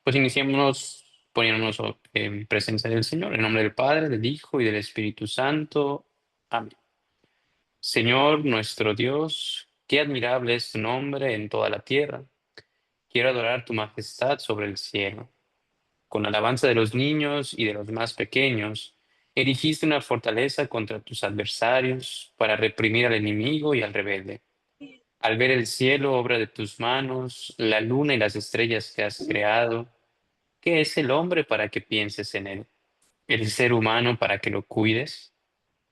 Pues iniciemos poniéndonos en presencia del Señor, en nombre del Padre, del Hijo y del Espíritu Santo. Amén. Señor nuestro Dios, qué admirable es tu nombre en toda la tierra. Quiero adorar tu majestad sobre el cielo. Con alabanza de los niños y de los más pequeños, erigiste una fortaleza contra tus adversarios para reprimir al enemigo y al rebelde. Al ver el cielo, obra de tus manos, la luna y las estrellas que has creado, ¿qué es el hombre para que pienses en él? El ser humano para que lo cuides.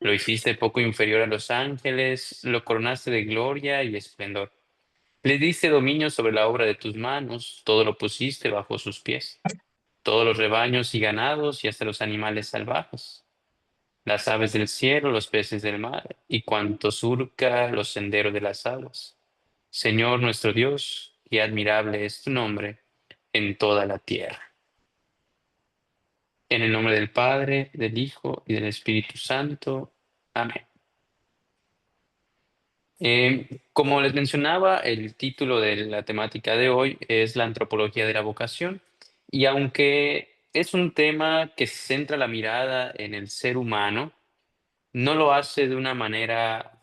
Lo hiciste poco inferior a los ángeles, lo coronaste de gloria y esplendor. Le diste dominio sobre la obra de tus manos, todo lo pusiste bajo sus pies, todos los rebaños y ganados y hasta los animales salvajes, las aves del cielo, los peces del mar y cuanto surca los senderos de las aguas. Señor nuestro Dios, qué admirable es tu nombre en toda la tierra. En el nombre del Padre, del Hijo y del Espíritu Santo. Amén. Como les mencionaba, el título de la temática de hoy es la antropología de la vocación. Y aunque es un tema que centra la mirada en el ser humano, no lo hace de una manera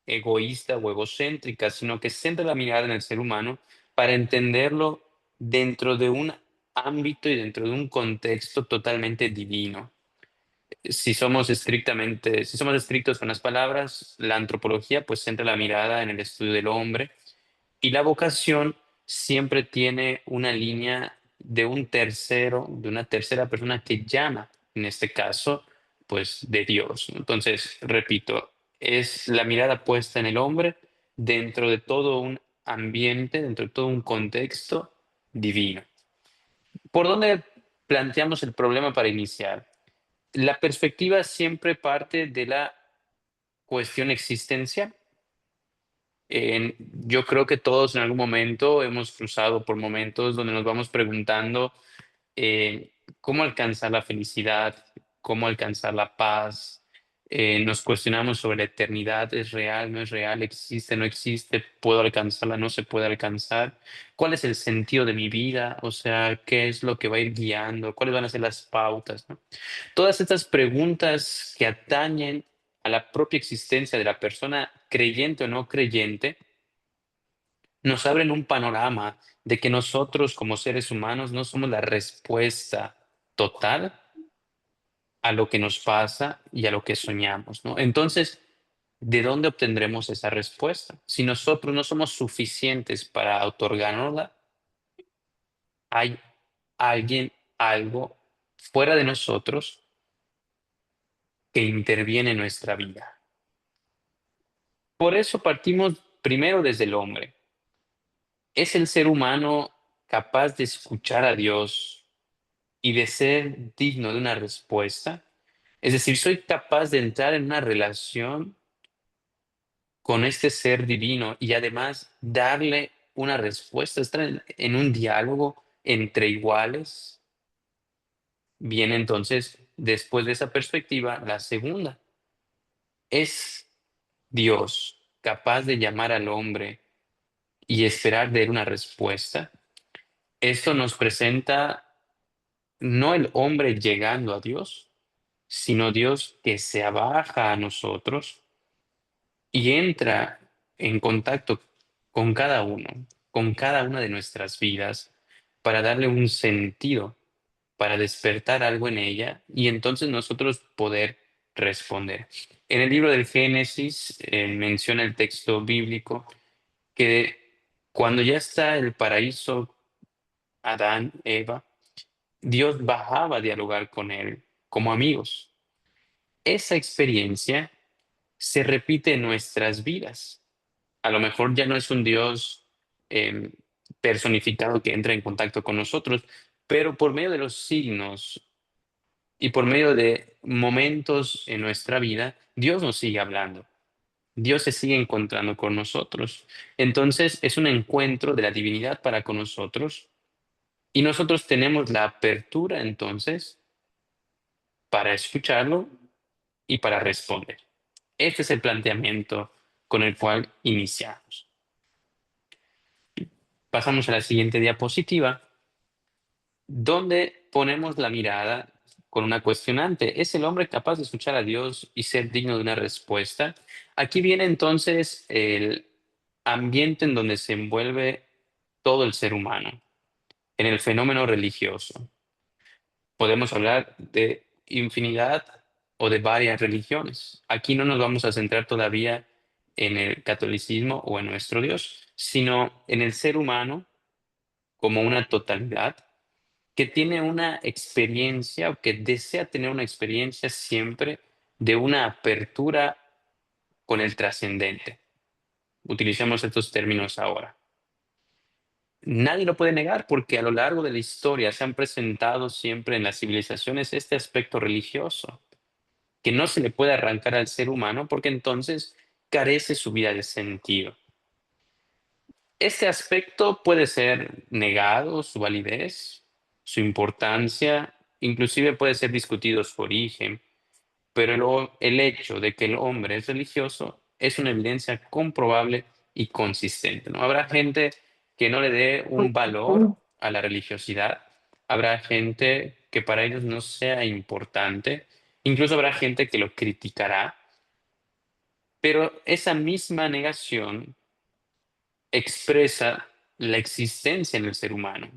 egoísta o egocéntrica, sino que centra la mirada en el ser humano para entenderlo dentro de un ámbito y dentro de un contexto totalmente divino. Si somos estrictos con las palabras, la antropología pues centra la mirada en el estudio del hombre y la vocación siempre tiene una línea de un tercero, de una tercera persona que llama, en este caso, pues de Dios. Entonces, repito, es la mirada puesta en el hombre dentro de todo un ambiente, dentro de todo un contexto divino. ¿Por dónde planteamos el problema para iniciar? La perspectiva siempre parte de la cuestión existencial. Yo creo que todos en algún momento hemos cruzado por momentos donde nos vamos preguntando cómo alcanzar la felicidad, cómo alcanzar la paz. Nos cuestionamos sobre la eternidad, ¿es real, no es real, existe, no existe, puedo alcanzarla, no se puede alcanzar? ¿Cuál es el sentido de mi vida? O sea, ¿qué es lo que va a ir guiando? ¿Cuáles van a ser las pautas, no? Todas estas preguntas que atañen a la propia existencia de la persona creyente o no creyente nos abren un panorama de que nosotros como seres humanos no somos la respuesta total a lo que nos pasa y a lo que soñamos, ¿no? Entonces, ¿de dónde obtendremos esa respuesta? Si nosotros no somos suficientes para otorgárnosla, hay alguien, algo fuera de nosotros que interviene en nuestra vida. Por eso partimos primero desde el hombre. ¿Es el ser humano capaz de escuchar a Dios y de ser digno de una respuesta? Es decir, ¿soy capaz de entrar en una relación con este ser divino y además darle una respuesta, estar en un diálogo entre iguales? Bien, entonces, después de esa perspectiva, la segunda, ¿es Dios capaz de llamar al hombre y esperar de él una respuesta? Esto nos presenta no el hombre llegando a Dios, sino Dios que se abaja a nosotros y entra en contacto con cada uno, con cada una de nuestras vidas, para darle un sentido, para despertar algo en ella y entonces nosotros poder responder. En el libro del Génesis menciona el texto bíblico que cuando ya está el paraíso, Adán, Eva, Dios bajaba a dialogar con él como amigos. Esa experiencia se repite en nuestras vidas. A lo mejor ya no es un Dios eh, personificado que entra en contacto con nosotros, pero por medio de los signos y por medio de momentos en nuestra vida, Dios nos sigue hablando. Dios se sigue encontrando con nosotros. Entonces es un encuentro de la divinidad para con nosotros y nosotros tenemos la apertura entonces para escucharlo y para responder. Este es el planteamiento con el cual iniciamos. Pasamos a la siguiente diapositiva ¿Dónde ponemos la mirada con una cuestionante? ¿Es el hombre capaz de escuchar a Dios y ser digno de una respuesta? Aquí viene entonces el ambiente en donde se envuelve todo el ser humano, en el fenómeno religioso. Podemos hablar de infinidad o de varias religiones. Aquí no nos vamos a centrar todavía en el catolicismo o en nuestro Dios, sino en el ser humano como una totalidad que tiene una experiencia o que desea tener una experiencia siempre de una apertura con el trascendente. Utilicemos estos términos ahora. Nadie lo puede negar porque a lo largo de la historia se han presentado siempre en las civilizaciones este aspecto religioso que no se le puede arrancar al ser humano porque entonces carece su vida de sentido. Este aspecto puede ser negado, su validez, su importancia, inclusive puede ser discutido su origen, pero el hecho de que el hombre es religioso es una evidencia comprobable y consistente, ¿no? Habrá gente que no le dé un valor a la religiosidad, habrá gente que para ellos no sea importante, incluso habrá gente que lo criticará, pero esa misma negación expresa la existencia en el ser humano,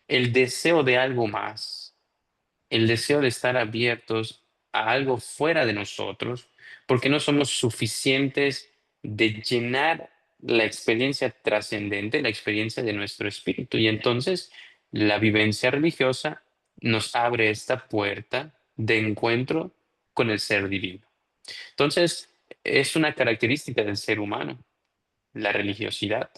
el deseo de algo más, el deseo de estar abiertos a algo fuera de nosotros, porque no somos suficientes de llenar la experiencia trascendente, la experiencia de nuestro espíritu. Y entonces la vivencia religiosa nos abre esta puerta de encuentro con el ser divino. Entonces, es una característica del ser humano, la religiosidad.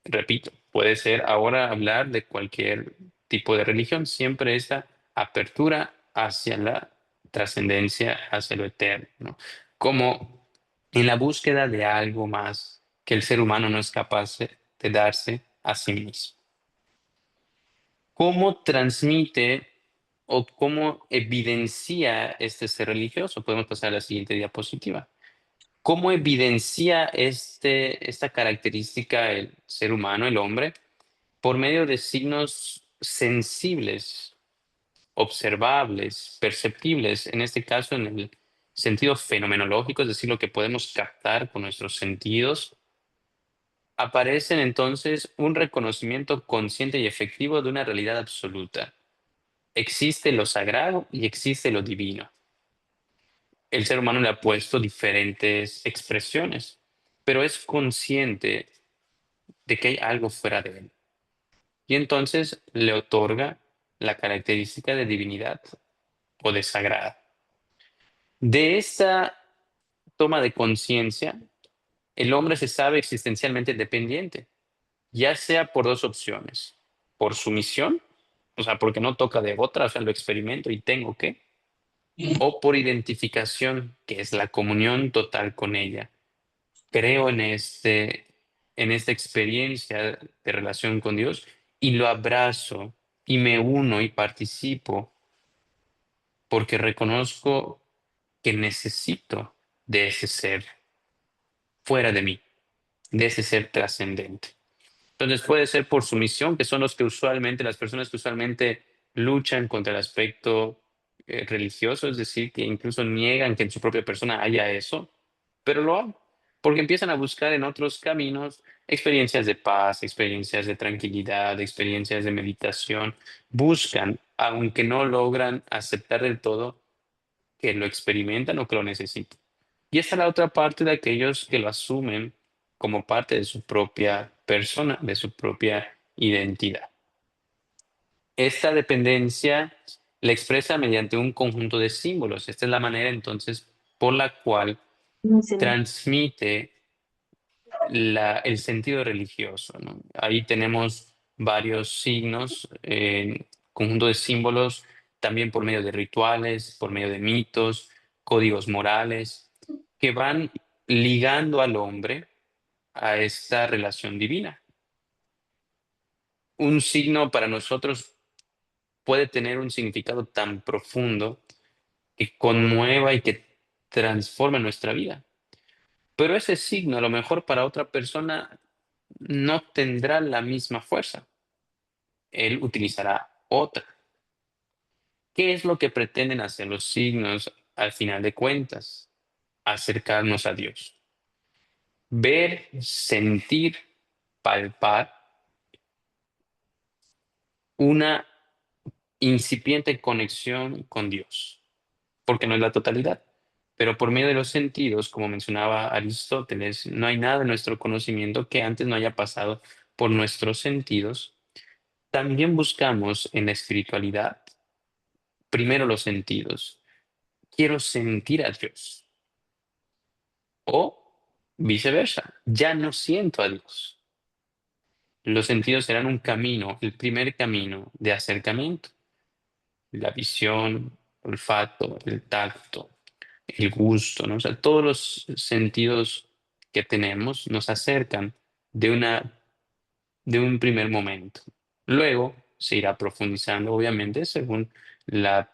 Repito, puede ser ahora hablar de cualquier tipo de religión, siempre esta apertura hacia la trascendencia, hacia lo eterno, ¿no? Como en la búsqueda de algo más que el ser humano no es capaz de darse a sí mismo. ¿Cómo transmite o cómo evidencia este ser religioso? Podemos pasar a la siguiente diapositiva. ¿Cómo evidencia esta característica el ser humano, el hombre? Por medio de signos sensibles, observables, perceptibles, en este caso en el sentido fenomenológico, es decir, lo que podemos captar con nuestros sentidos, aparecen entonces un reconocimiento consciente y efectivo de una realidad absoluta. Existe lo sagrado y existe lo divino. El ser humano le ha puesto diferentes expresiones, pero es consciente de que hay algo fuera de él. Y entonces le otorga la característica de divinidad o de sagrada. De esta toma de conciencia, el hombre se sabe existencialmente dependiente, ya sea por dos opciones, por sumisión, o sea, porque no toca de otra, o sea, lo experimento y tengo que, o por identificación, que es la comunión total con ella. Creo en esta experiencia de relación con Dios y lo abrazo y me uno y participo porque reconozco que necesito de ese ser fuera de mí, de ese ser trascendente. Entonces puede ser por sumisión, que son los que usualmente, las personas que usualmente luchan contra el aspecto religioso, es decir, que incluso niegan que en su propia persona haya eso, pero lo hago, porque empiezan a buscar en otros caminos experiencias de paz, experiencias de tranquilidad, experiencias de meditación, buscan, aunque no logran aceptar del todo, que lo experimentan o que lo necesitan. Y esta es la otra parte de aquellos que lo asumen como parte de su propia persona, de su propia identidad. Esta dependencia la expresa mediante un conjunto de símbolos. Esta es la manera entonces por la cual transmite el sentido religioso, ¿no? Ahí tenemos varios signos, conjunto de símbolos, también por medio de rituales, por medio de mitos, códigos morales, que van ligando al hombre a esta relación divina. Un signo para nosotros puede tener un significado tan profundo que conmueva y que transforma nuestra vida. Pero ese signo a lo mejor para otra persona no tendrá la misma fuerza. él utilizará otra. ¿Qué es lo que pretenden hacer los signos al final de cuentas? Acercarnos a Dios. Ver, sentir, palpar una incipiente conexión con Dios, porque no es la totalidad. Pero por medio de los sentidos, como mencionaba Aristóteles, no hay nada en nuestro conocimiento que antes no haya pasado por nuestros sentidos. También buscamos en la espiritualidad, primero los sentidos. Quiero sentir a Dios. O viceversa, ya no siento a Dios. Los sentidos serán un camino, el primer camino de acercamiento. La visión, el olfato, el tacto, el gusto, ¿no? O sea, todos los sentidos que tenemos nos acercan de de un primer momento. Luego se irá profundizando, obviamente, según la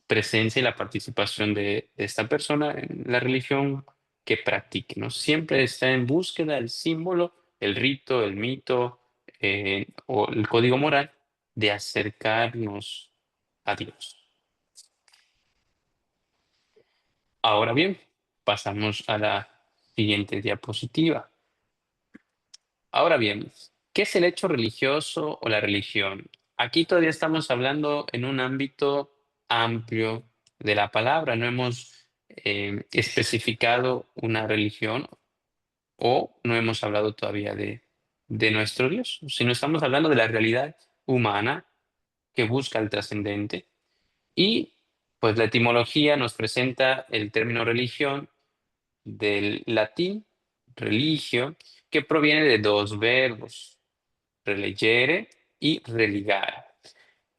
presencia y la participación de esta persona en la religión que practique, ¿no? Siempre está en búsqueda del símbolo, el rito, el mito o el código moral de acercarnos a Dios. Ahora bien, pasamos a la siguiente diapositiva. Ahora bien, ¿qué es el hecho religioso o la religión? Aquí todavía estamos hablando en un ámbito amplio de la palabra. No hemos especificado una religión o no hemos hablado todavía de nuestro Dios, sino estamos hablando de la realidad humana que busca el trascendente. Y pues la etimología nos presenta el término religión del latín religio, que proviene de dos verbos, religere y religare.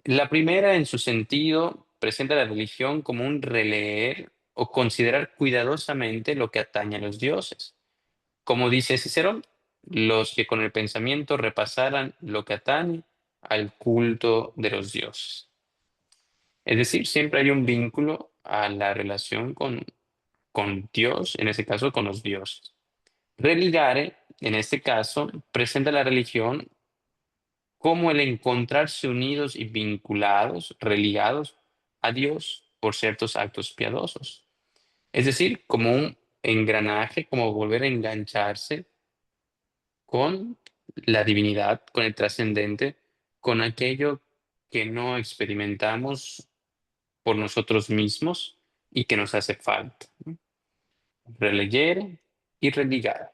La primera, en su sentido, presenta la religión como un releer o considerar cuidadosamente lo que atañe a los dioses. Como dice Cicerón, los que con el pensamiento repasaran lo que atañe al culto de los dioses. Es decir, siempre hay un vínculo a la relación con Dios, en este caso con los dioses. Religare, en este caso, presenta la religión como el encontrarse unidos y vinculados, religados a Dios por ciertos actos piadosos. Es decir, como un engranaje, como volver a engancharse con la divinidad, con el trascendente, con aquello que no experimentamos por nosotros mismos y que nos hace falta. Relegere y religare.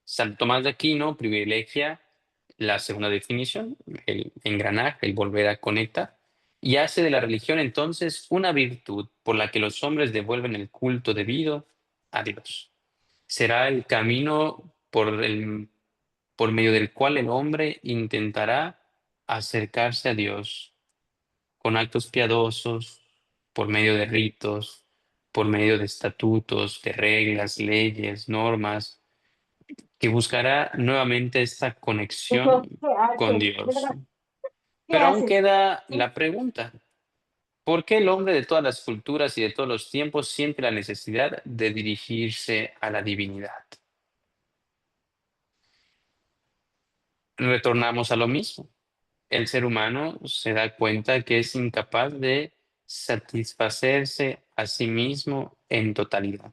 San Tomás de Aquino privilegia la segunda definición, el engranaje, el volver a conectar, y hace de la religión entonces una virtud por la que los hombres devuelven el culto debido a Dios. Será el camino por medio del cual el hombre intentará acercarse a Dios con actos piadosos, por medio de ritos, por medio de estatutos, de reglas, leyes, normas, que buscará nuevamente esta conexión ¿Qué con haces? Dios. ¿Qué Pero aún haces? queda la pregunta, ¿por qué el hombre de todas las culturas y de todos los tiempos siente la necesidad de dirigirse a la divinidad? Retornamos a lo mismo. El ser humano se da cuenta que es incapaz de satisfacerse a sí mismo en totalidad.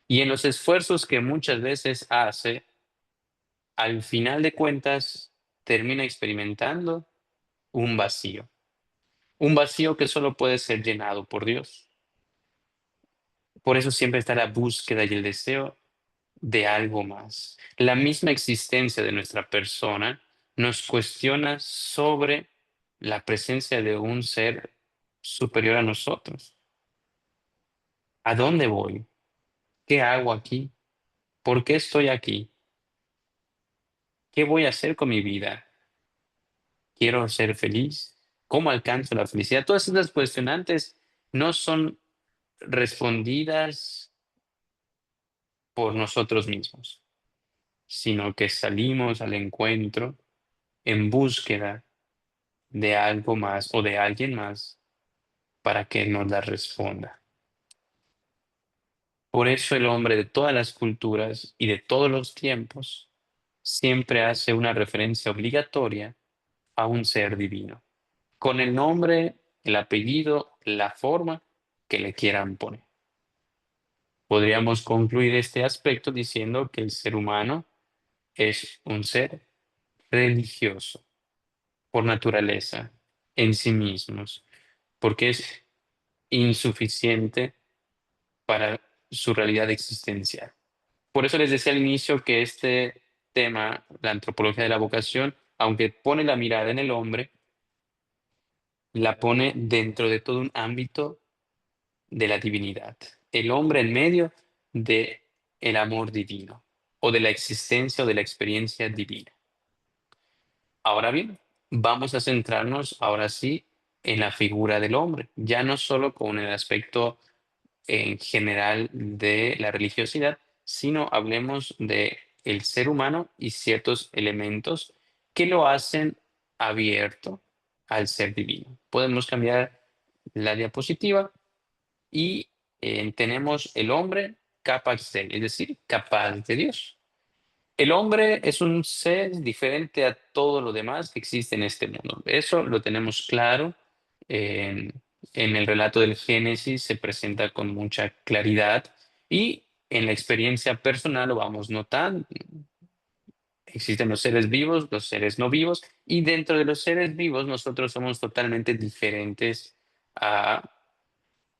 Y en los esfuerzos que muchas veces hace, al final de cuentas, termina experimentando un vacío que solo puede ser llenado por Dios. Por eso siempre está la búsqueda y el deseo de algo más. La misma existencia de nuestra persona nos cuestiona sobre la presencia de un ser superior a nosotros. ¿A dónde voy? ¿Qué hago aquí? ¿Por qué estoy aquí? ¿Qué voy a hacer con mi vida? ¿Quiero ser feliz? ¿Cómo alcanzo la felicidad? Todas estas cuestionantes no son respondidas por nosotros mismos, sino que salimos al encuentro en búsqueda de algo más o de alguien más para que nos la responda. Por eso el hombre de todas las culturas y de todos los tiempos siempre hace una referencia obligatoria a un ser divino, con el nombre, el apellido, la forma que le quieran poner. Podríamos concluir este aspecto diciendo que el ser humano es un ser religioso por naturaleza, en sí mismos, porque es insuficiente para su realidad existencial. Por eso les decía al inicio que este tema, la antropología de la vocación, aunque pone la mirada en el hombre, la pone dentro de todo un ámbito de la divinidad. El hombre en medio de el amor divino o de la existencia o de la experiencia divina. Ahora bien, vamos a centrarnos ahora sí en la figura del hombre, ya no solo con el aspecto en general de la religiosidad, sino hablemos de el ser humano y ciertos elementos que lo hacen abierto al ser divino. Podemos cambiar la diapositiva y tenemos el hombre capax de, es decir, capaz de Dios. El hombre es un ser diferente a todo lo demás que existe en este mundo. Eso lo tenemos claro. En, en el relato del Génesis se presenta con mucha claridad y en la experiencia personal lo vamos notando. Existen los seres vivos, los seres no vivos, y dentro de los seres vivos nosotros somos totalmente diferentes a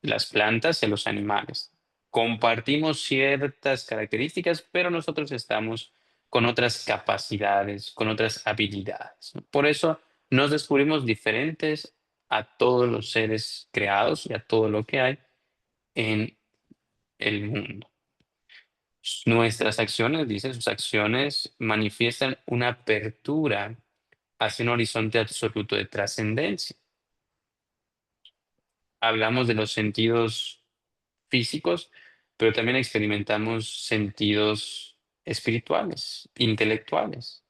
las plantas y a los animales. Compartimos ciertas características, pero nosotros estamos con otras capacidades, con otras habilidades, ¿no? Por eso nos descubrimos diferentes a todos los seres creados y a todo lo que hay en el mundo. Nuestras acciones, dice, sus acciones manifiestan una apertura hacia un horizonte absoluto de trascendencia. Hablamos de los sentidos físicos, pero también experimentamos sentidos espirituales, intelectuales.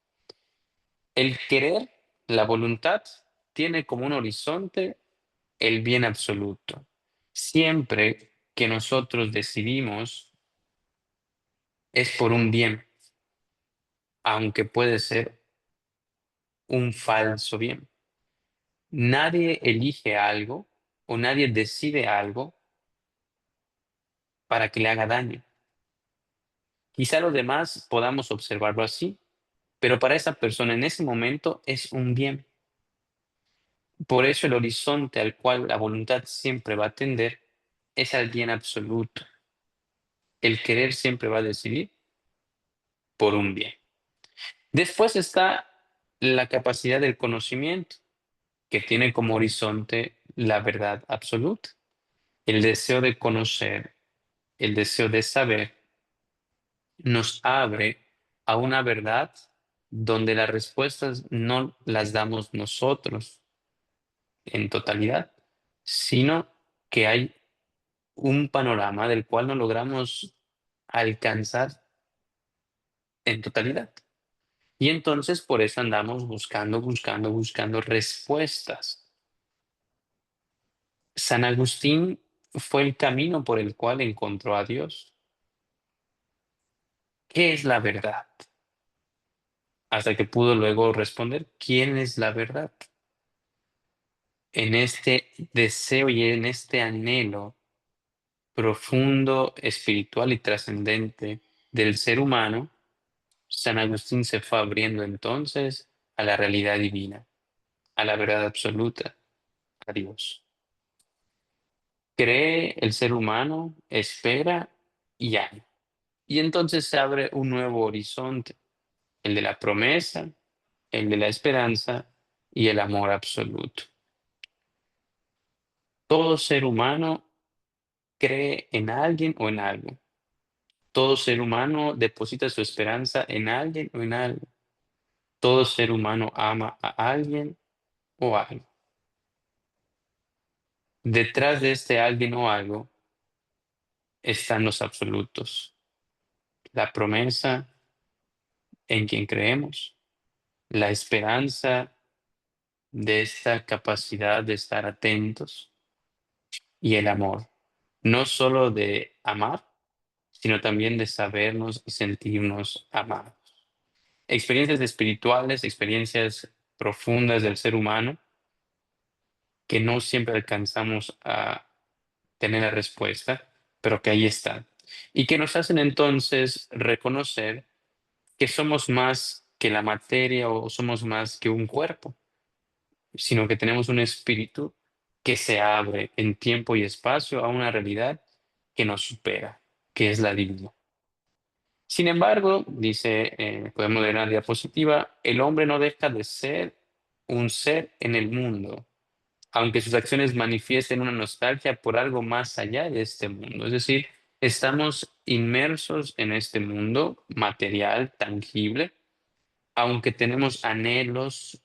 El querer, la voluntad, tiene como un horizonte el bien absoluto. Siempre que nosotros decidimos es por un bien, aunque puede ser un falso bien. Nadie elige algo o nadie decide algo para que le haga daño. Quizá los demás podamos observarlo así, pero para esa persona en ese momento es un bien. Por eso el horizonte al cual la voluntad siempre va a tender es al bien absoluto. El querer siempre va a decidir por un bien. Después está la capacidad del conocimiento, que tiene como horizonte la verdad absoluta. El deseo de conocer, el deseo de saber, nos abre a una verdad donde las respuestas no las damos nosotros en totalidad, sino que hay un panorama del cual no logramos alcanzar en totalidad. Y entonces por eso andamos buscando respuestas. San Agustín fue el camino por el cual encontró a Dios. ¿Qué es la verdad? Hasta que pudo luego responder, ¿quién es la verdad? En este deseo y en este anhelo profundo, espiritual y trascendente del ser humano, San Agustín se fue abriendo entonces a la realidad divina, a la verdad absoluta, a Dios. Cree el ser humano, espera y ama. Y entonces se abre un nuevo horizonte, el de la promesa, el de la esperanza y el amor absoluto. Todo ser humano cree en alguien o en algo. Todo ser humano deposita su esperanza en alguien o en algo. Todo ser humano ama a alguien o algo. Detrás de este alguien o algo están los absolutos, la promesa en quien creemos, la esperanza de esta capacidad de estar atentos y el amor, no solo de amar, sino también de sabernos y sentirnos amados. Experiencias espirituales, experiencias profundas del ser humano que no siempre alcanzamos a tener la respuesta, pero que ahí están. Y que nos hacen entonces reconocer que somos más que la materia o somos más que un cuerpo, sino que tenemos un espíritu que se abre en tiempo y espacio a una realidad que nos supera, que es la divina. Sin embargo, dice, podemos leer en la diapositiva, el hombre no deja de ser un ser en el mundo, aunque sus acciones manifiesten una nostalgia por algo más allá de este mundo. Es decir, estamos inmersos en este mundo material, tangible, aunque tenemos anhelos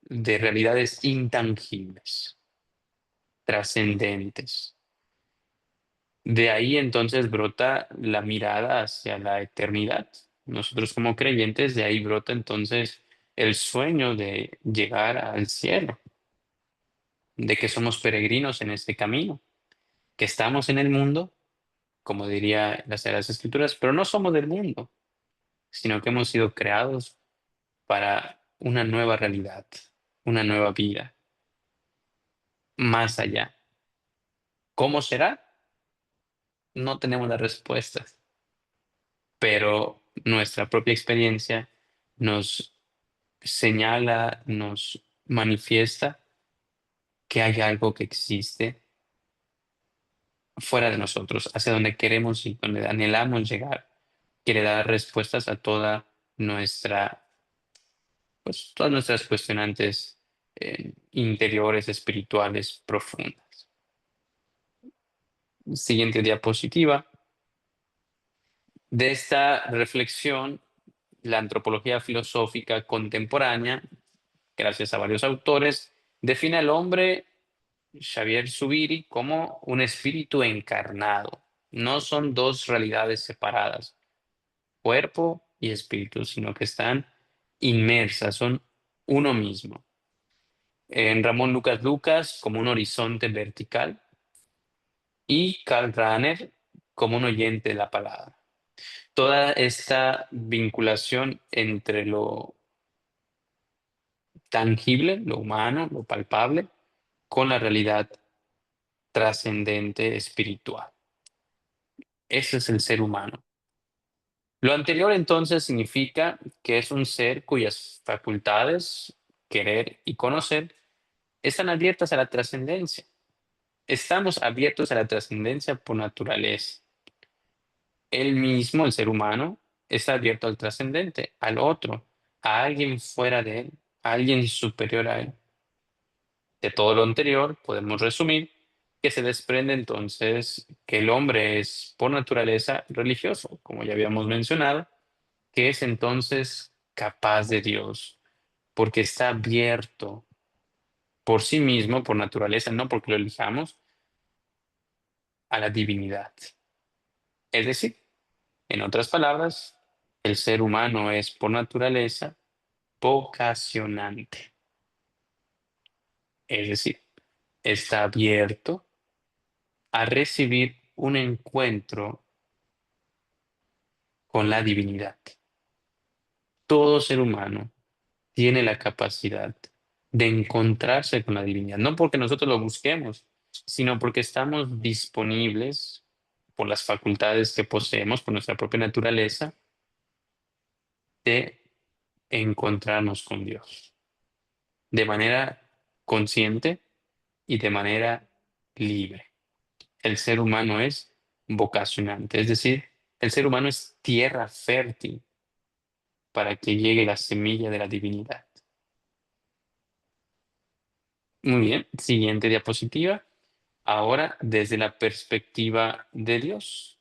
de realidades intangibles, trascendentes. De ahí entonces brota la mirada hacia la eternidad. Nosotros como creyentes, de ahí brota entonces el sueño de llegar al cielo, de que somos peregrinos en este camino, que estamos en el mundo, como diría las Sagradas Escrituras, pero no somos del mundo, sino que hemos sido creados para una nueva realidad, una nueva vida, más allá. ¿Cómo será? No tenemos las respuestas, pero nuestra propia experiencia nos señala, nos manifiesta que hay algo que existe fuera de nosotros, hacia donde queremos y donde anhelamos llegar. Quiere dar respuestas a toda nuestra, pues, todas nuestras cuestionantes interiores, espirituales, profundas. Siguiente diapositiva. De esta reflexión, la antropología filosófica contemporánea, gracias a varios autores, define al hombre, Xavier Zubiri, como un espíritu encarnado. No son dos realidades separadas, cuerpo y espíritu, sino que están inmersas, son uno mismo. En Ramón Lucas Lucas, como un horizonte vertical, y Karl Rahner, como un oyente de la palabra. Toda esta vinculación entre lo tangible, lo humano, lo palpable, con la realidad trascendente espiritual. Ese es el ser humano. Lo anterior entonces significa que es un ser cuyas facultades, querer y conocer, están abiertas a la trascendencia. Estamos abiertos a la trascendencia por naturaleza. Él mismo, el ser humano, está abierto al trascendente, al otro, a alguien fuera de él, a alguien superior a él. De todo lo anterior, podemos resumir que se desprende entonces que el hombre es por naturaleza religioso, como ya habíamos mencionado, que es entonces capaz de Dios, porque está abierto por sí mismo, por naturaleza, no porque lo elijamos, a la divinidad. Es decir, en otras palabras, el ser humano es por naturaleza vocacionante, es decir, está abierto a recibir un encuentro con la divinidad. Todo ser humano tiene la capacidad de encontrarse con la divinidad, no porque nosotros lo busquemos, sino porque estamos disponibles por las facultades que poseemos, por nuestra propia naturaleza, de encontrarnos con Dios de manera consciente y de manera libre. El ser humano es vocacionante, es decir, el ser humano es tierra fértil para que llegue la semilla de la divinidad. Muy bien, siguiente diapositiva. Ahora, desde la perspectiva de Dios,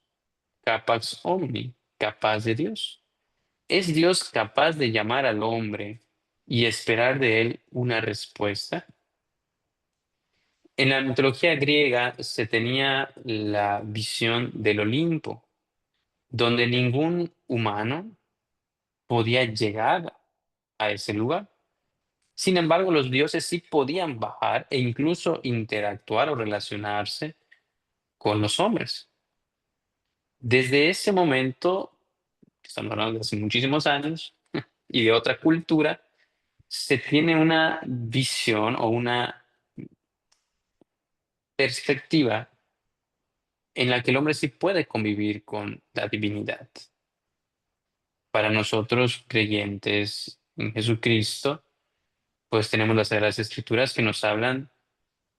capax omni, capaz de Dios. ¿Es Dios capaz de llamar al hombre y esperar de él una respuesta? En la mitología griega se tenía la visión del Olimpo, donde ningún humano podía llegar a ese lugar. Sin embargo, los dioses sí podían bajar e incluso interactuar o relacionarse con los hombres. Desde ese momento, estamos hablando de hace muchísimos años y de otra cultura, se tiene una visión o una perspectiva en la que el hombre sí puede convivir con la divinidad. Para nosotros creyentes en Jesucristo, pues tenemos las Sagradas Escrituras que nos hablan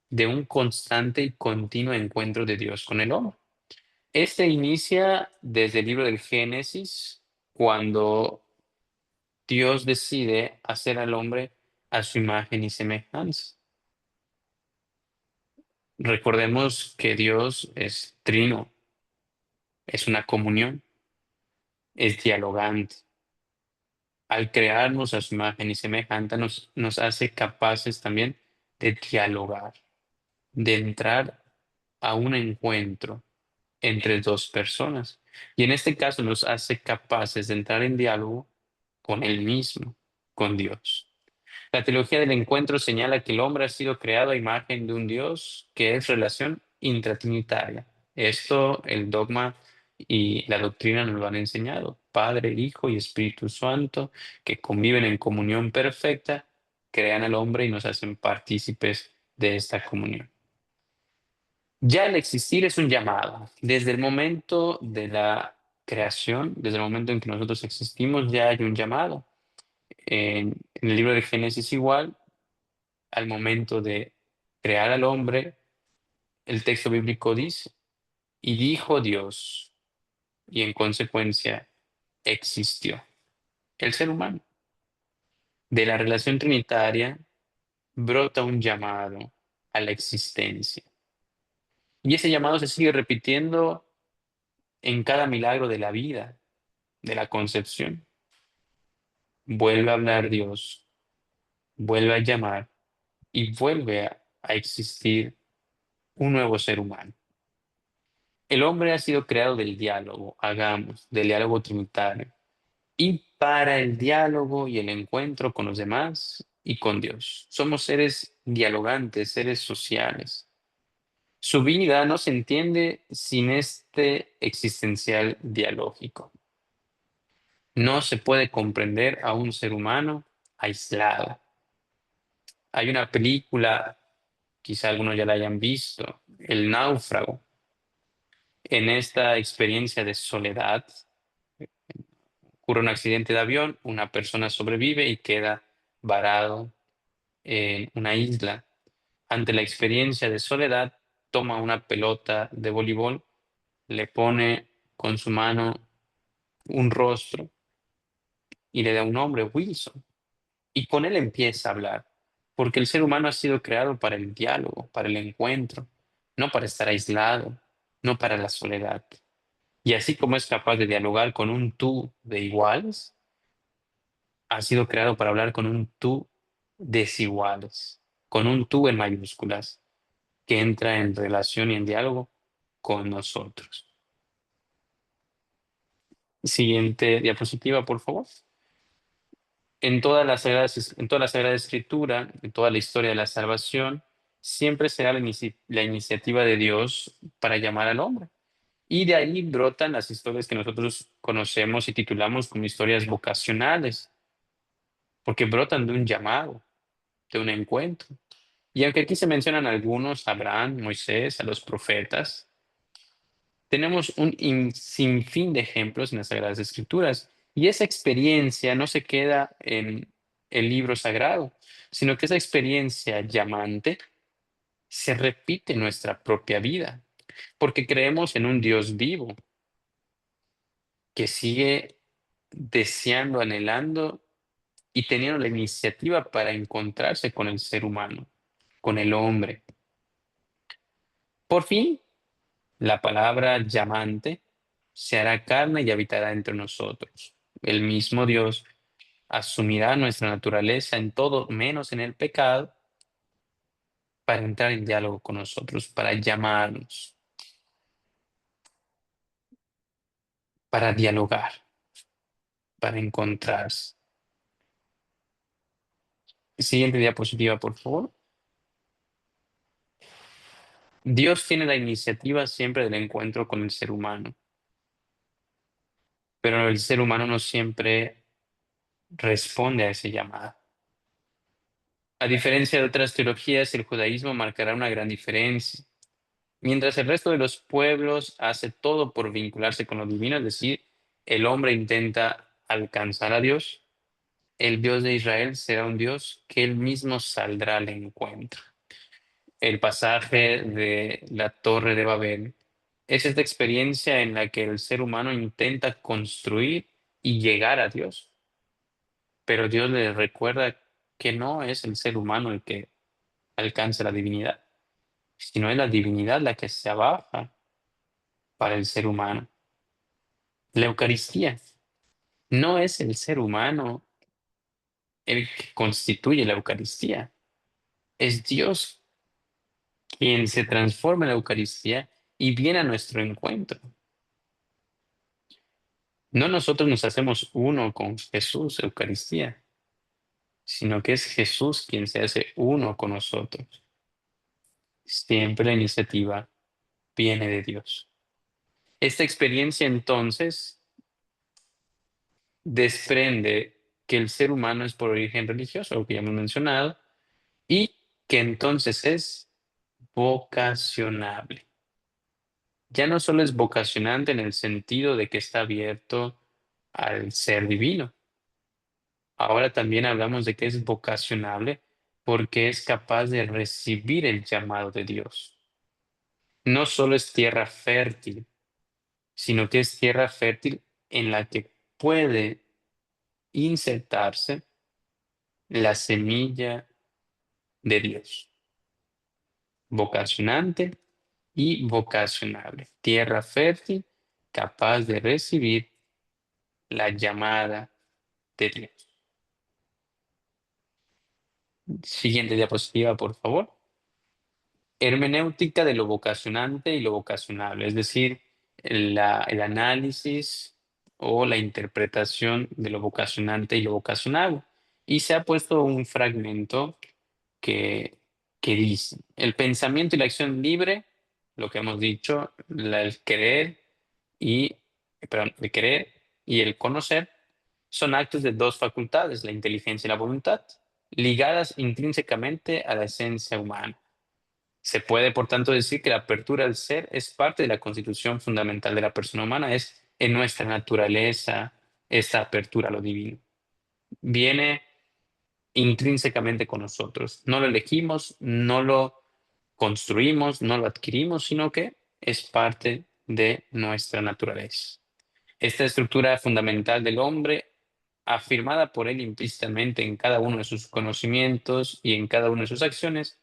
de un constante y continuo encuentro de Dios con el hombre. Este inicia desde el libro del Génesis, cuando Dios decide hacer al hombre a su imagen y semejanza. Recordemos que Dios es trino, es una comunión, es dialogante. Al crearnos a su imagen y semejanza, nos hace capaces también de dialogar, de entrar a un encuentro entre dos personas. Y en este caso nos hace capaces de entrar en diálogo con Él mismo, con Dios. La teología del encuentro señala que el hombre ha sido creado a imagen de un Dios que es relación intratrinitaria. Esto, el dogma y la doctrina nos lo han enseñado. Padre, Hijo y Espíritu Santo, que conviven en comunión perfecta, crean al hombre y nos hacen partícipes de esta comunión. Ya el existir es un llamado. Desde el momento de la creación, desde el momento en que nosotros existimos, ya hay un llamado. En el libro de Génesis igual, al momento de crear al hombre, el texto bíblico dice, y dijo Dios, y en consecuencia existió el ser humano. De la relación trinitaria brota un llamado a la existencia. Y ese llamado se sigue repitiendo en cada milagro de la vida, de la concepción. Vuelve a hablar Dios, vuelve a llamar y vuelve a existir un nuevo ser humano. El hombre ha sido creado del diálogo, hagamos, del diálogo trinitario, y para el diálogo y el encuentro con los demás y con Dios. Somos seres dialogantes, seres sociales. Su vida no se entiende sin este existencial dialógico. No se puede comprender a un ser humano aislado. Hay una película, quizá algunos ya la hayan visto, El náufrago. En esta experiencia de soledad, ocurre un accidente de avión, una persona sobrevive y queda varado en una isla. Ante la experiencia de soledad, toma una pelota de voleibol, le pone con su mano un rostro y le da un nombre, Wilson. Y con él empieza a hablar, porque el ser humano ha sido creado para el diálogo, para el encuentro, no para estar aislado, no para la soledad. Y así como es capaz de dialogar con un tú de iguales, ha sido creado para hablar con un tú desiguales, con un tú en mayúsculas, que entra en relación y en diálogo con nosotros. Siguiente diapositiva, por favor. En toda la Sagrada Escritura, en toda la historia de la salvación, siempre será la iniciativa de Dios para llamar al hombre. Y de ahí brotan las historias que nosotros conocemos y titulamos como historias vocacionales, porque brotan de un llamado, de un encuentro. Y aunque aquí se mencionan algunos, Abraham, Moisés, a los profetas, tenemos un sinfín de ejemplos en las Sagradas Escrituras. Y esa experiencia no se queda en el libro sagrado, sino que esa experiencia llamante se repite en nuestra propia vida, porque creemos en un Dios vivo que sigue deseando, anhelando y teniendo la iniciativa para encontrarse con el ser humano, con el hombre. Por fin, la palabra llamante se hará carne y habitará entre nosotros. El mismo Dios asumirá nuestra naturaleza en todo menos en el pecado para entrar en diálogo con nosotros, para llamarnos, para dialogar, para encontrarse. Siguiente diapositiva, por favor. Dios tiene la iniciativa siempre del encuentro con el ser humano, pero el ser humano no siempre responde a ese llamado. A diferencia de otras teologías, el judaísmo marcará una gran diferencia. Mientras el resto de los pueblos hace todo por vincularse con lo divino, es decir, el hombre intenta alcanzar a Dios, el Dios de Israel será un Dios que él mismo saldrá al encuentro. El pasaje de la Torre de Babel es esta experiencia en la que el ser humano intenta construir y llegar a Dios, pero Dios le recuerda que no es el ser humano el que alcanza la divinidad, sino es la divinidad la que se abaja para el ser humano. La Eucaristía no es el ser humano el que constituye la Eucaristía, es Dios quien se transforma en la Eucaristía y viene a nuestro encuentro. No nosotros nos hacemos uno con Jesús, Eucaristía, sino que es Jesús quien se hace uno con nosotros. Siempre la iniciativa viene de Dios. Esta experiencia entonces desprende que el ser humano es por origen religioso, lo que ya hemos mencionado, y que entonces es vocacionable. Ya no solo es vocacionante en el sentido de que está abierto al ser divino, ahora también hablamos de que es vocacionable porque es capaz de recibir el llamado de Dios. No solo es tierra fértil, sino que es tierra fértil en la que puede insertarse la semilla de Dios. Vocacionante y vocacionable. Tierra fértil, capaz de recibir la llamada de Dios. Siguiente diapositiva, por favor. Hermenéutica de lo vocacionante y lo vocacionable, es decir, el análisis o la interpretación de lo vocacionante y lo vocacionable. Y se ha puesto un fragmento que, que dice, el pensamiento y la acción libre, lo que hemos dicho, el querer y, perdón, el querer y el conocer, son actos de dos facultades, la inteligencia y la voluntad, ligadas intrínsecamente a la esencia humana. Se puede, por tanto, decir que la apertura al ser es parte de la constitución fundamental de la persona humana, es en nuestra naturaleza esta apertura a lo divino. Viene intrínsecamente con nosotros. No lo elegimos, no lo construimos, no lo adquirimos, sino que es parte de nuestra naturaleza. Esta estructura fundamental del hombre, afirmada por él implícitamente en cada uno de sus conocimientos y en cada una de sus acciones,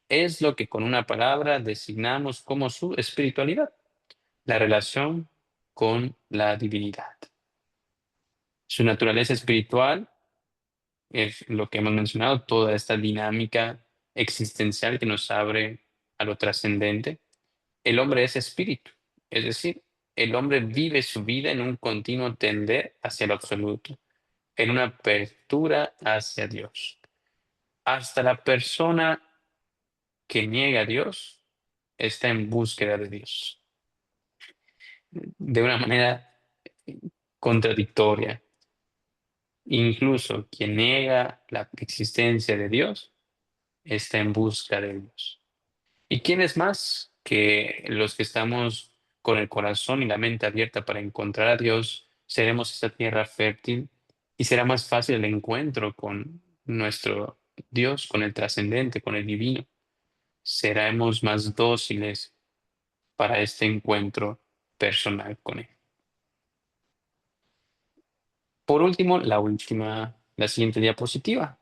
es lo que con una palabra designamos como su espiritualidad, la relación con la divinidad. Su naturaleza espiritual es lo que hemos mencionado, toda esta dinámica existencial que nos abre a lo trascendente. El hombre es espíritu, es decir, el hombre vive su vida en un continuo tender hacia lo absoluto, en una apertura hacia Dios. Hasta la persona que niega a Dios está en búsqueda de Dios, de una manera contradictoria. Incluso quien niega la existencia de Dios está en busca de Dios. ¿Y quién es más que los que estamos con el corazón y la mente abierta para encontrar a Dios? Seremos esa tierra fértil y será más fácil el encuentro con nuestro Dios, con el trascendente, con el divino. Seremos más dóciles para este encuentro personal con Él. Por último, la siguiente diapositiva.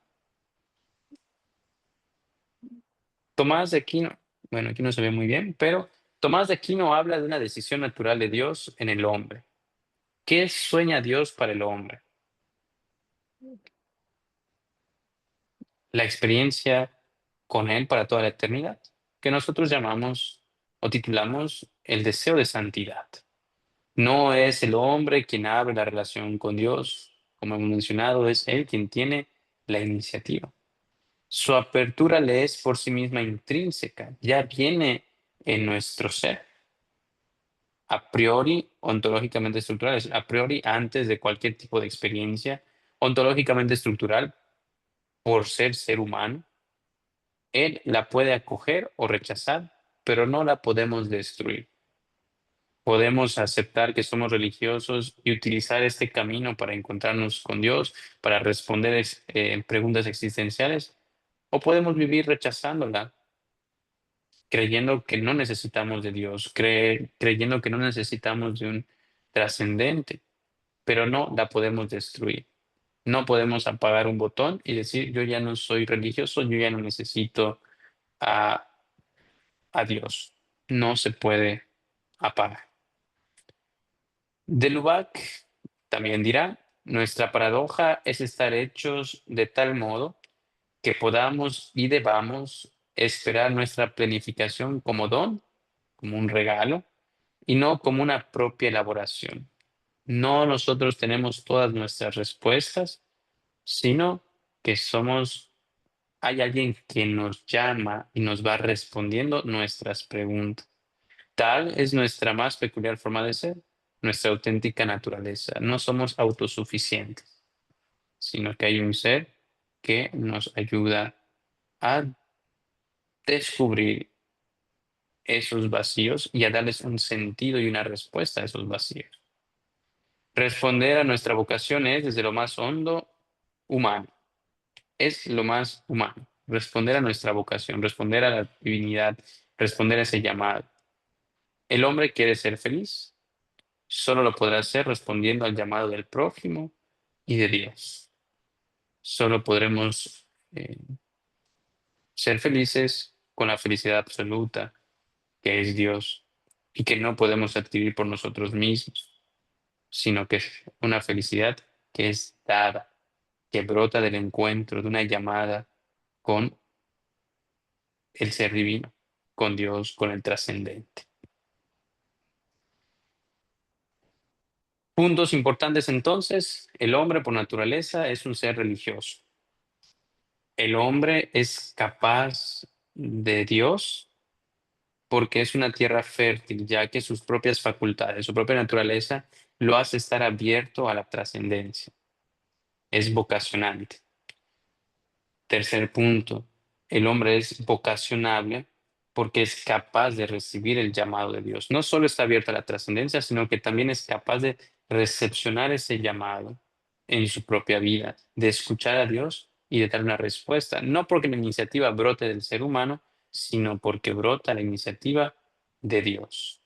Tomás de Aquino, bueno, aquí no se ve muy bien, pero Tomás de Aquino habla de una decisión natural de Dios en el hombre. ¿Qué sueña Dios para el hombre? La experiencia con Él para toda la eternidad, que nosotros llamamos o titulamos el deseo de santidad. No es el hombre quien abre la relación con Dios, como hemos mencionado, es Él quien tiene la iniciativa. Su apertura le es por sí misma intrínseca, ya viene en nuestro ser, a priori ontológicamente estructural, es a priori antes de cualquier tipo de experiencia ontológicamente estructural por ser humano. Él la puede acoger o rechazar, pero no la podemos destruir. Podemos aceptar que somos religiosos y utilizar este camino para encontrarnos con Dios, para responder preguntas existenciales, o podemos vivir rechazándola, creyendo que no necesitamos de Dios, creyendo que no necesitamos de un trascendente, pero no la podemos destruir. No podemos apagar un botón y decir, yo ya no soy religioso, yo ya no necesito a, a Dios. No se puede apagar. De Lubac también dirá, nuestra paradoja es estar hechos de tal modo que podamos y debamos esperar nuestra planificación como don, como un regalo, y no como una propia elaboración. No nosotros tenemos todas nuestras respuestas, sino que hay alguien que nos llama y nos va respondiendo nuestras preguntas. Tal es nuestra más peculiar forma de ser, nuestra auténtica naturaleza. No somos autosuficientes, sino que hay un ser que nos ayuda a descubrir esos vacíos y a darles un sentido y una respuesta a esos vacíos. Responder a nuestra vocación es desde lo más hondo humano, es lo más humano. Responder a nuestra vocación, responder a la divinidad, responder a ese llamado. El hombre quiere ser feliz, solo lo podrá hacer respondiendo al llamado del prójimo y de Dios. Solo podremos ser felices con la felicidad absoluta que es Dios y que no podemos adquirir por nosotros mismos, sino que es una felicidad que es dada, que brota del encuentro de una llamada con el ser divino, con Dios, con el trascendente. Puntos importantes entonces, el hombre por naturaleza es un ser religioso. El hombre es capaz de Dios porque es una tierra fértil, ya que sus propias facultades, su propia naturaleza, lo hace estar abierto a la trascendencia. Es vocacionante. Tercer punto, el hombre es vocacionable porque es capaz de recibir el llamado de Dios. No solo está abierto a la trascendencia, sino que también es capaz de recepcionar ese llamado en su propia vida, de escuchar a Dios y de dar una respuesta. No porque la iniciativa brote del ser humano, sino porque brota la iniciativa de Dios.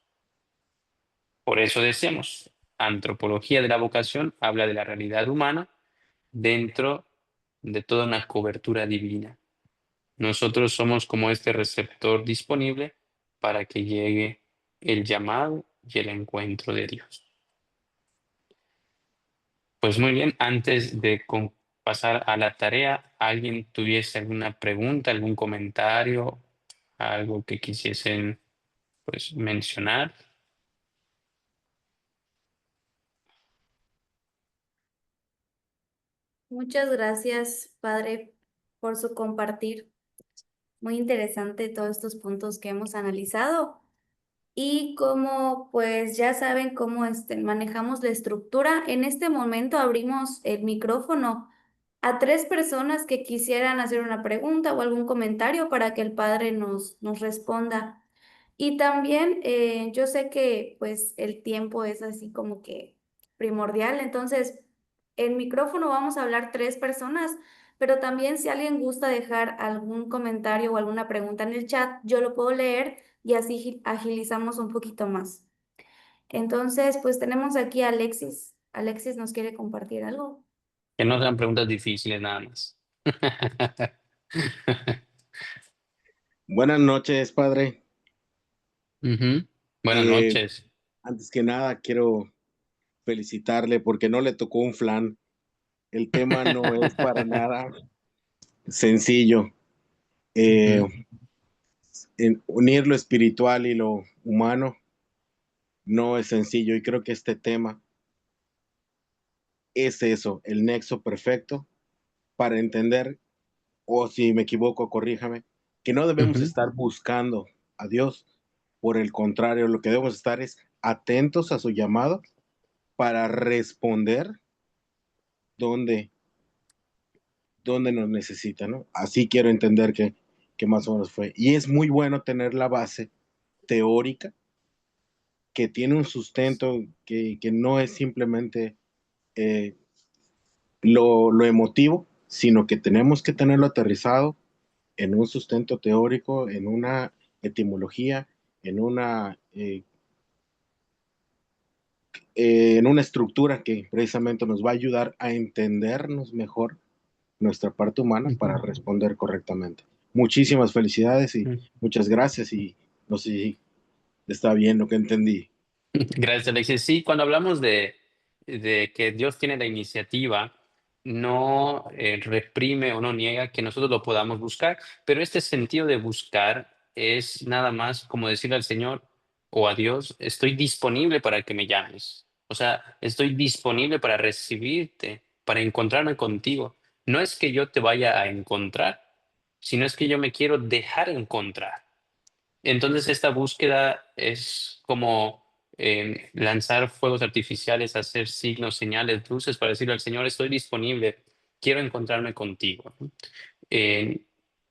Por eso decimos, antropología de la vocación habla de la realidad humana dentro de toda una cobertura divina. Nosotros somos como este receptor disponible para que llegue el llamado y el encuentro de Dios. Pues muy bien, antes de pasar a la tarea, ¿alguien tuviese alguna pregunta, algún comentario, algo que quisiesen pues mencionar? Muchas gracias, padre, por su compartir. Muy interesante todos estos puntos que hemos analizado. Y como pues ya saben cómo manejamos la estructura, en este momento abrimos el micrófono a tres personas que quisieran hacer una pregunta o algún comentario para que el padre nos responda. Y también yo sé que pues el tiempo es así como que primordial, entonces el micrófono vamos a hablar tres personas, pero también si alguien gusta dejar algún comentario o alguna pregunta en el chat, yo lo puedo leer y así agilizamos un poquito más. Entonces, pues tenemos aquí a Alexis. Alexis nos quiere compartir algo. Que no sean preguntas difíciles nada más. Buenas noches, padre. Ujú. Buenas Eh, noches. Antes que nada, quiero felicitarle porque no le tocó un flan. El tema no es para nada sencillo. Eh, Ujú, Unir lo espiritual y lo humano no es sencillo y creo que este tema es eso, el nexo perfecto para entender, o si me equivoco, corríjame, que no debemos ujú. estar buscando a Dios. Por el contrario, lo que debemos estar es atentos a su llamado para responder donde nos necesita, ¿no? Así quiero entender que que más o menos fue. Y es muy bueno tener la base teórica que tiene un sustento, que no es simplemente eh, lo emotivo, sino que tenemos que tenerlo aterrizado en un sustento teórico, en una etimología, en una estructura que precisamente nos va a ayudar a entendernos mejor nuestra parte humana para Ujú. responder correctamente. Muchísimas felicidades y Mm. muchas gracias y no sé si está bien lo que entendí. Gracias, Alexis. Sí, cuando hablamos de que Dios tiene la iniciativa, no reprime o no niega que nosotros lo podamos buscar, pero este sentido de buscar es nada más como decirle al Señor o a Dios, estoy disponible para que me llames. O sea, estoy disponible para recibirte, para encontrarme contigo. No es que yo te vaya a encontrar, sino es que yo me quiero dejar encontrar. Entonces, esta búsqueda es como lanzar fuegos artificiales, hacer signos, señales, luces para decirle al Señor, estoy disponible, quiero encontrarme contigo, ¿no? Eh,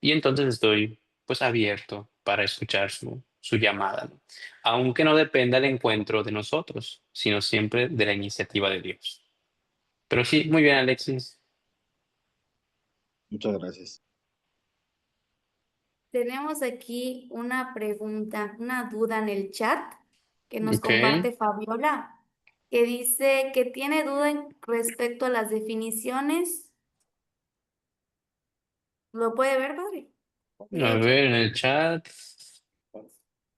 y entonces estoy pues abierto para escuchar su llamada, ¿no? Aunque no dependa el encuentro de nosotros, sino siempre de la iniciativa de Dios. Pero sí, muy bien, Alexis. Muchas gracias. Tenemos aquí una pregunta, una duda en el chat que nos Ok, comparte Fabiola, que dice que tiene duda respecto a las definiciones. ¿Lo puede ver, padre? a El chat. ver en el chat.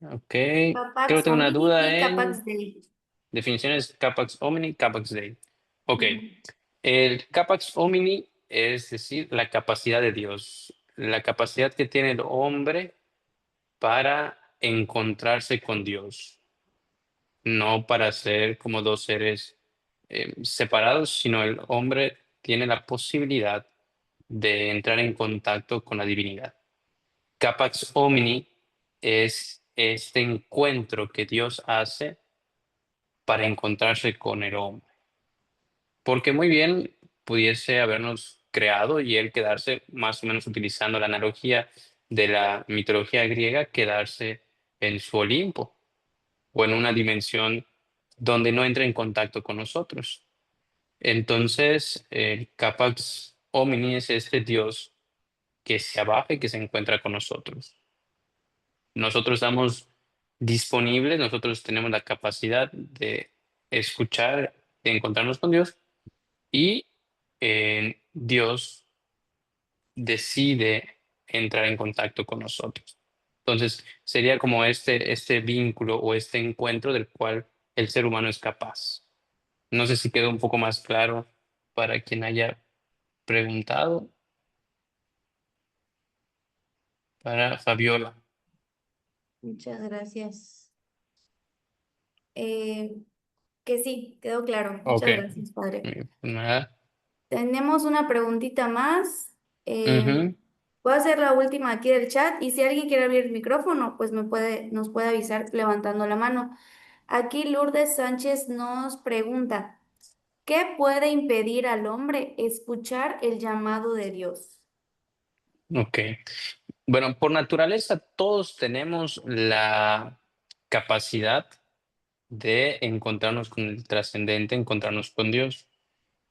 Ok, creo que Capax tengo una Omni duda y en Capax Dei. definiciones Capax Omni, Capax Dei. Ok, Ujú. el Capax Omni es decir, la capacidad de Dios, la capacidad que tiene el hombre para encontrarse con Dios, no para ser como dos seres separados, sino el hombre tiene la posibilidad de entrar en contacto con la divinidad. Capax Omni es este encuentro que Dios hace para encontrarse con el hombre. Porque muy bien pudiese habernos creado y él quedarse, más o menos utilizando la analogía de la mitología griega, quedarse en su Olimpo o en una dimensión donde no entra en contacto con nosotros. Entonces, el Capax Omni es este Dios que se abaja y que se encuentra con nosotros. Nosotros estamos disponibles, nosotros tenemos la capacidad de escuchar, de encontrarnos con Dios y Dios decide entrar en contacto con nosotros. Entonces, sería como este vínculo o este encuentro del cual el ser humano es capaz. No sé si quedó un poco más claro para quien haya preguntado, para Fabiola. Muchas gracias. Eh, que sí, quedó claro. Ok, Muchas gracias, padre. nada. Tenemos una preguntita más. Eh, Ujú. Voy a hacer la última aquí del chat y si alguien quiere abrir el micrófono, pues nos puede avisar levantando la mano. Aquí Lourdes Sánchez nos pregunta, ¿qué puede impedir al hombre escuchar el llamado de Dios? Ok. Bueno, por naturaleza todos tenemos la capacidad de encontrarnos con el trascendente, encontrarnos con Dios.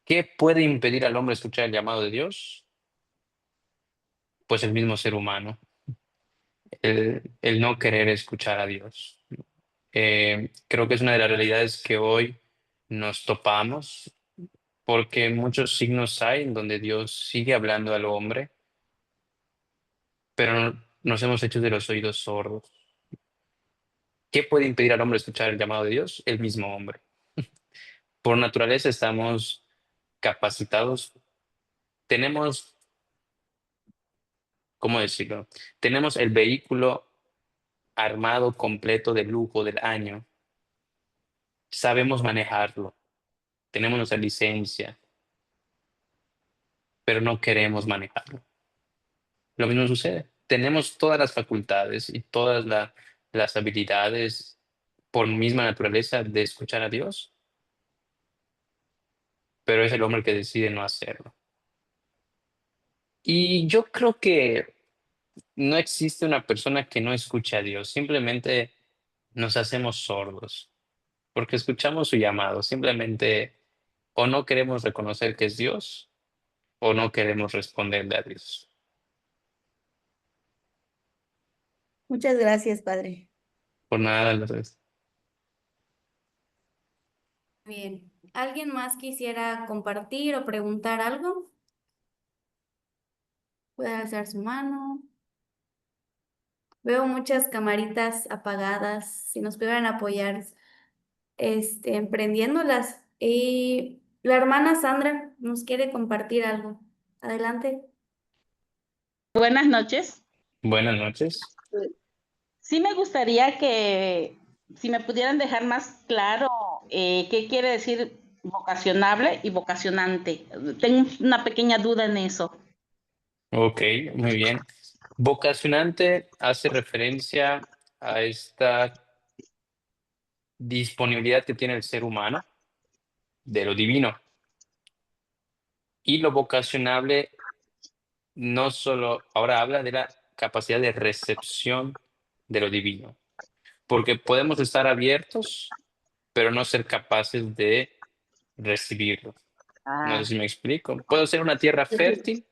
¿Qué puede impedir al hombre escuchar el llamado de Dios? Pues el mismo ser humano, el no querer escuchar a Dios. Creo que es una de las realidades que hoy nos topamos, porque muchos signos hay en donde Dios sigue hablando al hombre, pero nos hemos hecho de los oídos sordos. ¿Qué puede impedir al hombre escuchar el llamado de Dios? El mismo hombre. Por naturaleza estamos capacitados, tenemos, ¿cómo decirlo? Tenemos el vehículo armado completo de lujo del año, sabemos manejarlo, tenemos nuestra licencia, pero no queremos manejarlo. Lo mismo sucede. Tenemos todas las facultades y todas las habilidades por misma naturaleza de escuchar a Dios, pero es el hombre que decide no hacerlo. Y yo creo que no existe una persona que no escuche a Dios, simplemente nos hacemos sordos, porque escuchamos su llamado, simplemente o no queremos reconocer que es Dios o no queremos responderle a Dios. Muchas gracias, padre. Por nada, Lourdes. Bien. ¿Alguien más quisiera compartir o preguntar algo? Puede alzar su mano. Veo muchas camaritas apagadas. Si nos pudieran apoyar, prendiéndolas. Y la hermana Sandra nos quiere compartir algo. Adelante. Buenas noches. Buenas noches. Sí me gustaría que si me pudieran dejar más claro qué quiere decir vocacionable y vocacionante. Tengo una pequeña duda en eso. Ok, muy bien. Vocacionante hace referencia a esta disponibilidad que tiene el ser humano de lo divino. Y lo vocacionable no solo, ahora habla de la capacidad de recepción de lo divino, porque podemos estar abiertos, pero no ser capaces de recibirlo. No sé Ah, si me explico. Puedo ser una tierra fértil,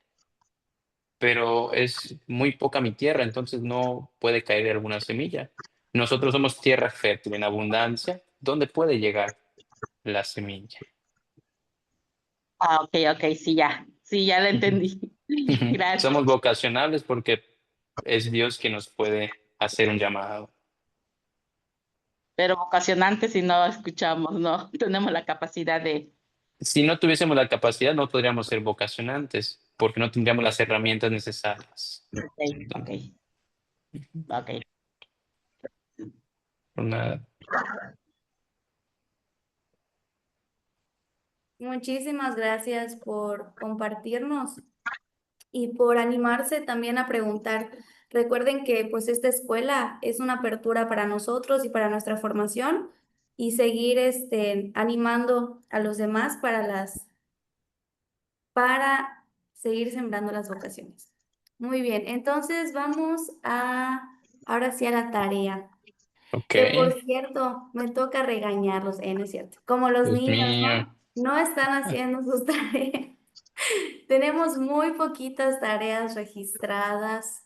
pero es muy poca mi tierra, entonces no puede caer alguna semilla. Nosotros somos tierra fértil en abundancia, ¿dónde puede llegar la semilla? ok, sí, ya la Ujú. entendí. Gracias. Somos vocacionables porque es Dios que nos puede hacer un llamado. Pero vocacionante si no escuchamos, no tenemos la capacidad de... Si no tuviésemos la capacidad, no podríamos ser vocacionantes, porque no tendríamos las herramientas necesarias. Ok, ok. Por nada. Muchísimas gracias por compartirnos y por animarse también a preguntar. Recuerden que pues esta escuela es una apertura para nosotros y para nuestra formación y seguir animando a los demás para seguir sembrando las vocaciones. Muy bien, entonces vamos ahora sí a la tarea. Ok, Que por cierto, me toca regañarlos, no es cierto. Como los Dios niños, mío. ¿no? No están haciendo sus tareas. Tenemos muy poquitas tareas registradas.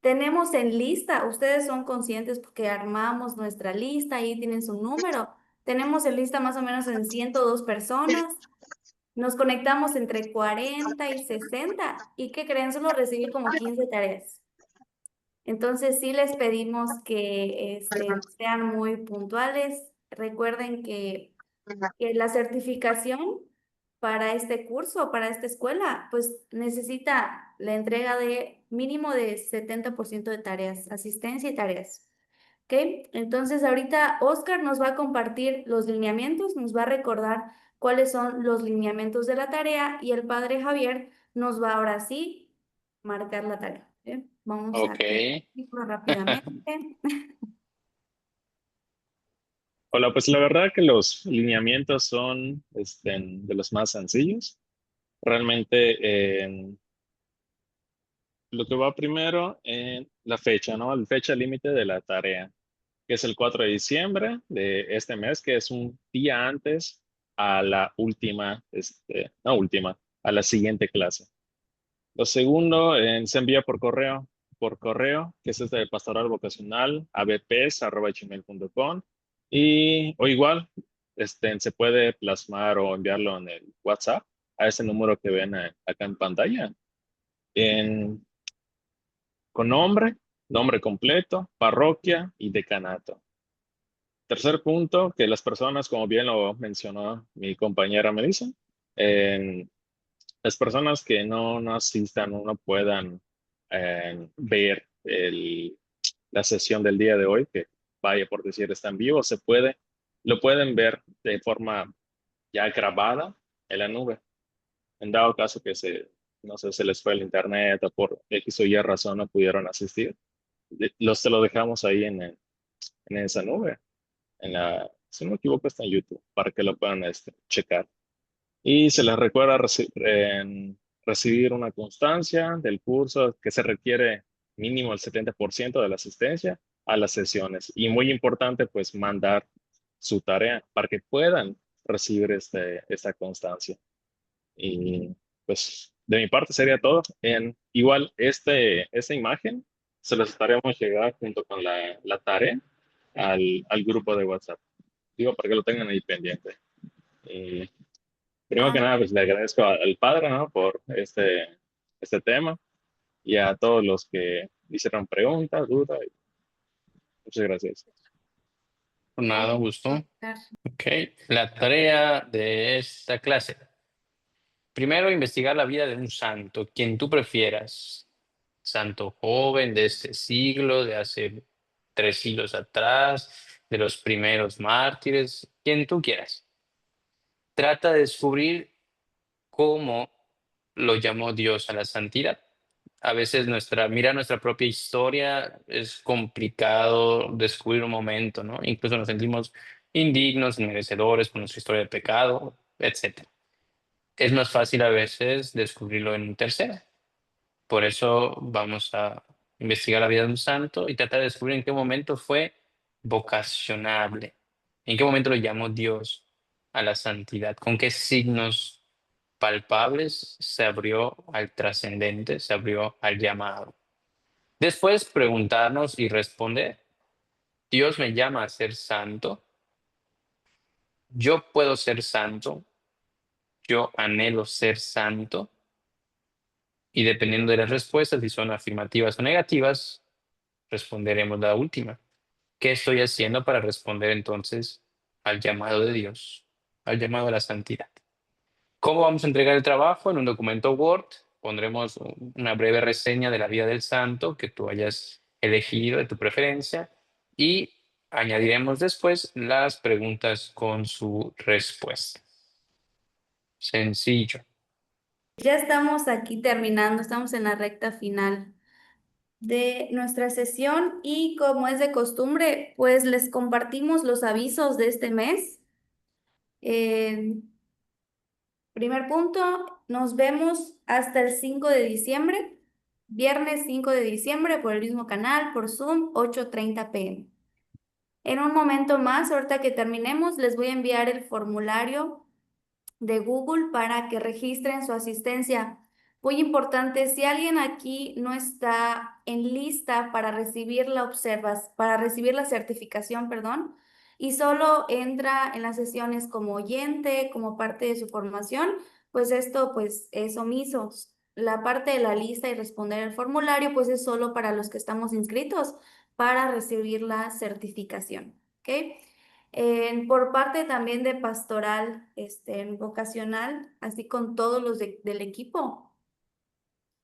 Tenemos en lista, ustedes son conscientes porque armamos nuestra lista, ahí tienen su número. Tenemos en lista más o menos en 102 personas. Nos conectamos entre 40 y 60. ¿Y qué creen? Solo recibí como 15 tareas. Entonces sí les pedimos que sean muy puntuales. Recuerden que la certificación para este curso, para esta escuela, pues necesita la entrega de mínimo de 70% de tareas, asistencia y tareas. ¿Ok? Entonces ahorita Oscar nos va a compartir los lineamientos, nos va a recordar cuáles son los lineamientos de la tarea y el padre Javier nos va ahora sí marcar la tarea. ¿Ok? Vamos a Ok. compartirlo rápidamente. Hola, pues la verdad que los lineamientos son de los más sencillos. Realmente lo que va primero en la fecha, ¿no? La fecha límite de la tarea, que es el 4 de diciembre de este mes, que es un día antes a la última, no última, a la siguiente clase. Lo segundo, se envía por correo, que es de pastoral vocacional, abps@gmail.com. O igual, se puede plasmar o enviarlo en el WhatsApp a ese número que ven acá en pantalla, en, con nombre completo, parroquia y decanato. Tercer punto, que las personas, como bien lo mencionó mi compañera Melissa, las personas que no asistan o no puedan ver la sesión del día de hoy, que vaya por decir está en vivo, lo pueden ver de forma ya grabada en la nube. En dado caso que no sé, se les fue el internet o por X o Y razón no pudieron asistir, se lo dejamos ahí en esa nube. Si no me equivoco, está en YouTube para que lo puedan checar. Y se les recuerda recibir una constancia del curso que se requiere mínimo el 70% de la asistencia a las sesiones. Y muy importante, pues mandar su tarea para que puedan recibir esta constancia. Y pues de mi parte sería todo. Igual esta imagen se las estaremos llegar junto con la tarea al grupo de WhatsApp. Digo, para que lo tengan ahí pendiente. Y primero que Ah, nada, pues le agradezco al padre, ¿no? Por este tema y a todos los que hicieron preguntas, dudas. Muchas gracias. Por nada, un gusto. claro. Ok. La tarea de esta clase. Primero, investigar la vida de un santo, quien tú prefieras. Santo joven de este siglo, de hace 3 siglos atrás, de los primeros mártires, quien tú quieras. Trata de descubrir cómo lo llamó Dios a la santidad. A veces mirar nuestra propia historia es complicado descubrir un momento, ¿no? Incluso nos sentimos indignos, inmerecedores por nuestra historia de pecado, etcétera. Es más fácil a veces descubrirlo en un tercero. Por eso vamos a investigar la vida de un santo y tratar de descubrir en qué momento fue vocacionable, en qué momento lo llamó Dios a la santidad, con qué signos palpables se abrió al trascendente, se abrió al llamado. Después preguntarnos y responder, ¿Dios me llama a ser santo? ¿Yo puedo ser santo? ¿Yo anhelo ser santo? Y dependiendo de las respuestas, si son afirmativas o negativas, responderemos la última. ¿Qué estoy haciendo para responder entonces al llamado de Dios, al llamado a la santidad? ¿Cómo vamos a entregar el trabajo? En un documento Word pondremos una breve reseña de la vida del santo que tú hayas elegido de tu preferencia y añadiremos después las preguntas con su respuesta. Sencillo. Ya estamos aquí terminando, estamos en la recta final de nuestra sesión y como es de costumbre, pues les compartimos los avisos de este mes. Primer punto, nos vemos hasta el 5 de diciembre, viernes 5 de diciembre por el mismo canal, por Zoom, 8:30 p.m. En un momento más, ahorita que terminemos, les voy a enviar el formulario de Google para que registren su asistencia. Muy importante, si alguien aquí no está en lista para recibir para recibir la certificación, perdón, y solo entra en las sesiones como oyente, como parte de su formación, pues esto pues es omiso. La parte de la lista y responder el formulario pues es solo para los que estamos inscritos para recibir la certificación, ¿ok? Por parte también de pastoral, vocacional, así con todos los del equipo,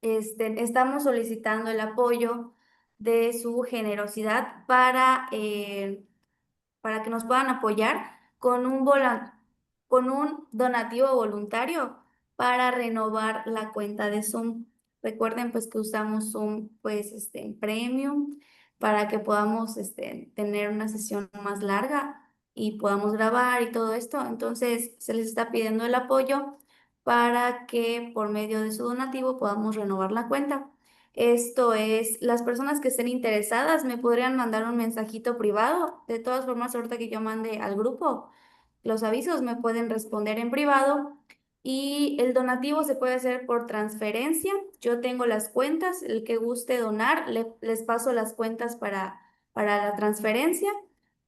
estamos solicitando el apoyo de su generosidad para que nos puedan apoyar con con un donativo voluntario para renovar la cuenta de Zoom. Recuerden pues que usamos Zoom pues Premium para que podamos tener una sesión más larga y podamos grabar y todo esto. Entonces se les está pidiendo el apoyo para que por medio de su donativo podamos renovar la cuenta. Esto es, las personas que estén interesadas me podrían mandar un mensajito privado. De todas formas, ahorita que yo mande al grupo los avisos, me pueden responder en privado. Y el donativo se puede hacer por transferencia. Yo tengo las cuentas, el que guste donar, les paso las cuentas para la transferencia.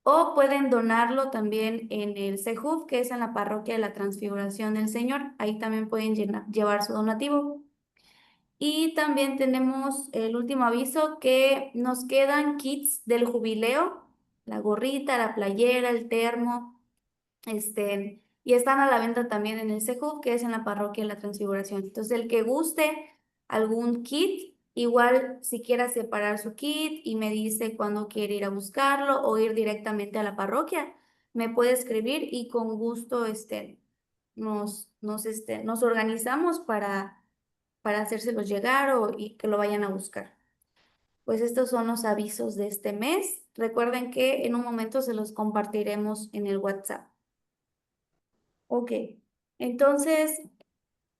O pueden donarlo también en el CEJUV, que es en la Parroquia de la Transfiguración del Señor. Ahí también pueden llevar su donativo. Y también tenemos el último aviso que nos quedan kits del jubileo, la gorrita, la playera, el termo, y están a la venta también en el CEJUV, que es en la Parroquia de la Transfiguración. Entonces, el que guste algún kit, igual si quiera separar su kit y me dice cuándo quiere ir a buscarlo o ir directamente a la parroquia, me puede escribir y con gusto nos organizamos para hacérselos llegar y que lo vayan a buscar. Pues estos son los avisos de este mes. Recuerden que en un momento se los compartiremos en el WhatsApp. Ok, entonces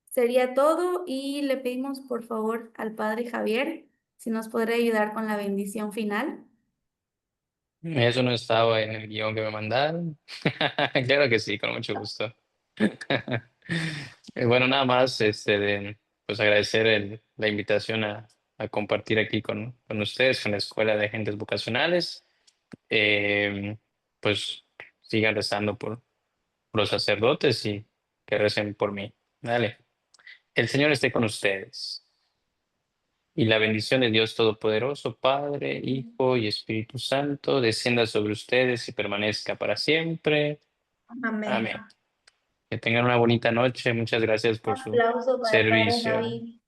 sería todo y le pedimos por favor al padre Javier si nos podría ayudar con la bendición final. Eso no estaba en el guión que me mandaron. Claro que sí, con mucho gusto. Bueno, nada más, pues agradecer la invitación a compartir aquí con ustedes, con la Escuela de Agentes Vocacionales. Pues sigan rezando por los sacerdotes y que recen por mí. Dale. El Señor esté con ustedes. Y la bendición de Dios Todopoderoso, Padre, Hijo y Espíritu Santo, descienda sobre ustedes y permanezca para siempre. Amén. Amén. Que tengan una bonita noche. Muchas gracias por su Aplauso para el Padre servicio. David.